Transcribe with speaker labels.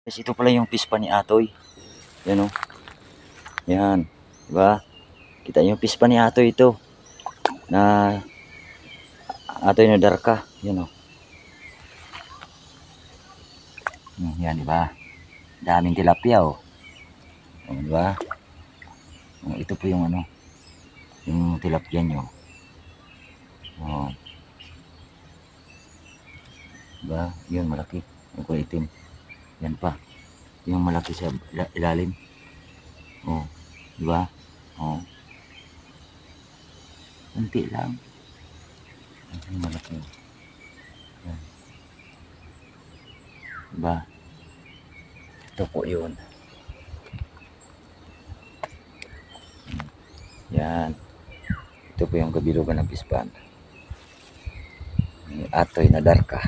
Speaker 1: Guys, ito pala yung pispa ni Atoy. Yan o. Yan. Diba? Kita yung pispa ni Atoy ito. Na Atoy na darka. Yan o. Yan, diba? Daming tilapia o. Diba? Ito po yung ano. Yung tilapia nyo. Diba? Yun, malaki. Yung kulay itim. Yan pa. Yung malaki sa ilalim. Diba? Unti lang. Yung malaki. Yan. Diba? Ito po yun. Yan. Ito po yung kabilugan ng pispan. Atoy na darka.